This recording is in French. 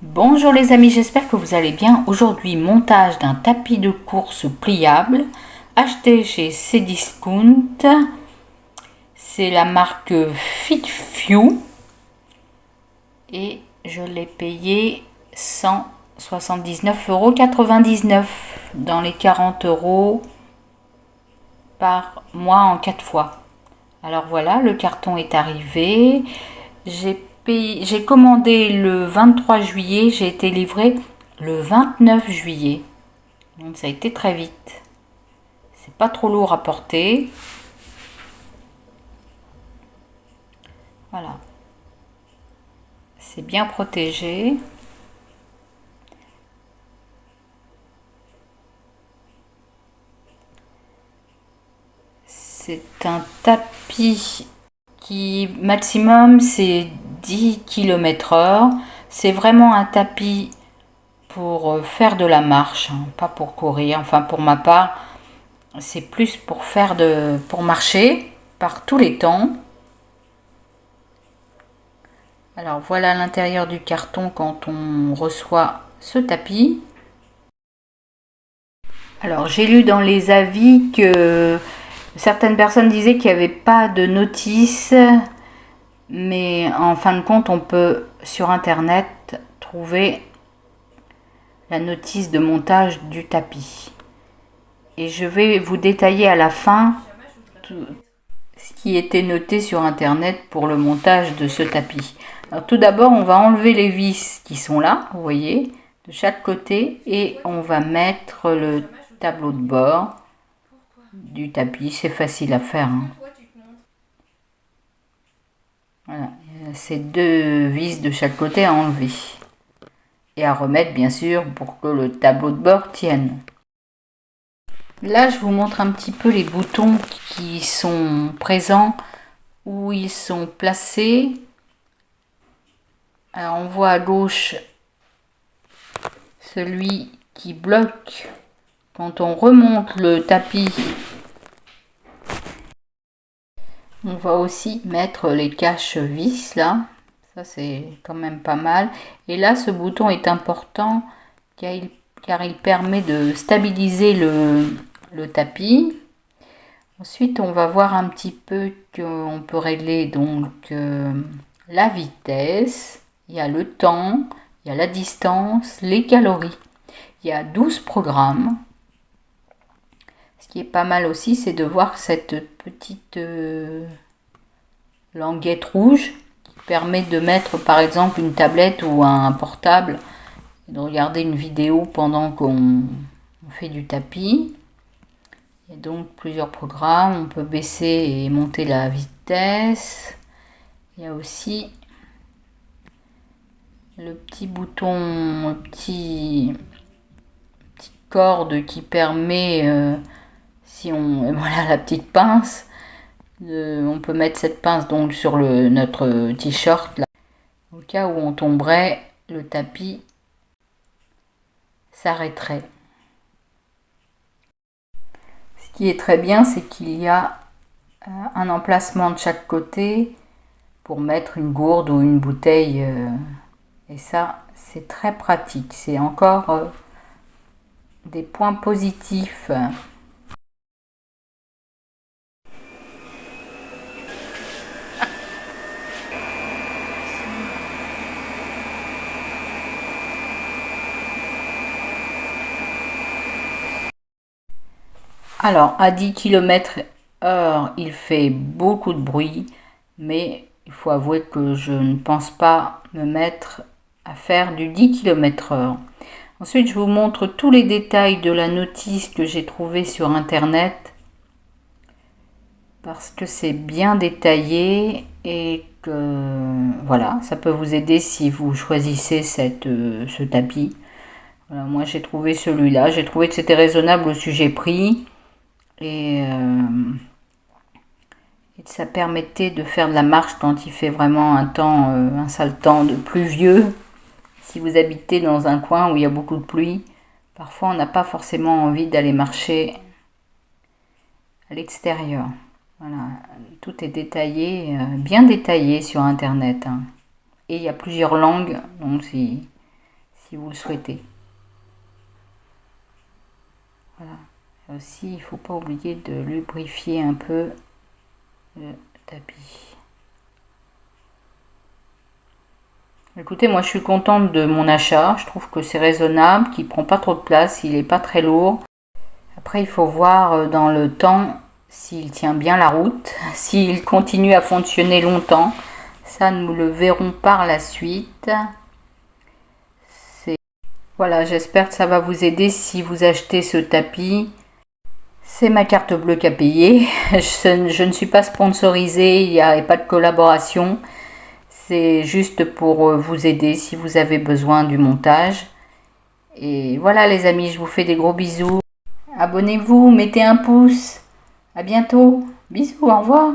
Bonjour les amis, j'espère que vous allez bien. Aujourd'hui, montage d'un tapis de course pliable acheté chez Cdiscount. C'est la marque FitFew et je l'ai payé 179,99 € dans les 40 € par mois en 4 fois. Alors voilà, le carton est arrivé. J'ai commandé le 23 juillet, j'ai été livré le 29 juillet. Donc ça a été très vite. C'est pas trop lourd à porter. Voilà. C'est bien protégé. C'est un tapis qui maximum c'est 10 km/h. C'est vraiment un tapis pour faire de la marche, hein, pas pour courir. Enfin pour ma part, c'est plus pour pour marcher par tous les temps. Alors voilà l'intérieur du carton quand on reçoit ce tapis. Alors j'ai lu dans les avis que certaines personnes disaient qu'il n'y avait pas de notice, mais en fin de compte on peut sur internet trouver la notice de montage du tapis. Et je vais vous détailler à la fin tout ce qui était noté sur internet pour le montage de ce tapis. Alors tout d'abord on va enlever les vis qui sont là, vous voyez, de chaque côté, et on va mettre le tableau de bord du tapis. C'est facile à faire, hein. Voilà, ces deux vis de chaque côté à enlever et à remettre bien sûr pour que le tableau de bord tienne. Là je vous montre un petit peu les boutons qui sont présents, où ils sont placés. Alors on voit à gauche celui qui bloque quand on remonte le tapis. On va aussi mettre les cache-vis là, ça c'est quand même pas mal. Et là ce bouton est important car il permet de stabiliser le tapis. Ensuite on va voir un petit peu qu'on peut régler donc la vitesse, il y a le temps, il y a la distance, les calories. Il y a 12 programmes. Ce qui est pas mal aussi, c'est de voir cette petite languette rouge qui permet de mettre par exemple une tablette ou un portable et de regarder une vidéo pendant qu'on fait du tapis. Il y a donc plusieurs programmes, on peut baisser et monter la vitesse. Il y a aussi le petit bouton, petite corde qui permet, si on voilà la petite pince, on peut mettre cette pince donc sur notre t-shirt, au cas où on tomberait, le tapis s'arrêterait. Ce qui est très bien, c'est qu'il y a un emplacement de chaque côté pour mettre une gourde ou une bouteille, et ça c'est très pratique. C'est encore des points positifs. Alors, à 10 km/h, il fait beaucoup de bruit, mais il faut avouer que je ne pense pas me mettre à faire du 10 km/h. Ensuite, je vous montre tous les détails de la notice que j'ai trouvée sur Internet, parce que c'est bien détaillé et que voilà, ça peut vous aider si vous choisissez ce tapis. Voilà, moi j'ai trouvé celui-là, j'ai trouvé que c'était raisonnable au sujet prix. Et ça permettait de faire de la marche quand il fait vraiment un sale temps de pluvieux. Si vous habitez dans un coin où il y a beaucoup de pluie, parfois on n'a pas forcément envie d'aller marcher à l'extérieur. Voilà, tout est détaillé, bien détaillé sur internet, hein. Et il y a plusieurs langues, donc si vous le souhaitez. Voilà. Et aussi, il ne faut pas oublier de lubrifier un peu le tapis. Écoutez, moi je suis contente de mon achat. Je trouve que c'est raisonnable, qu'il ne prend pas trop de place, il n'est pas très lourd. Après, il faut voir dans le temps s'il tient bien la route, s'il continue à fonctionner longtemps. Ça, nous le verrons par la suite. Voilà, j'espère que ça va vous aider si vous achetez ce tapis. C'est ma carte bleue qui a payé. Je ne suis pas sponsorisée, il n'y a pas de collaboration. C'est juste pour vous aider si vous avez besoin du montage. Et voilà les amis, je vous fais des gros bisous. Abonnez-vous, mettez un pouce. À bientôt. Bisous, au revoir.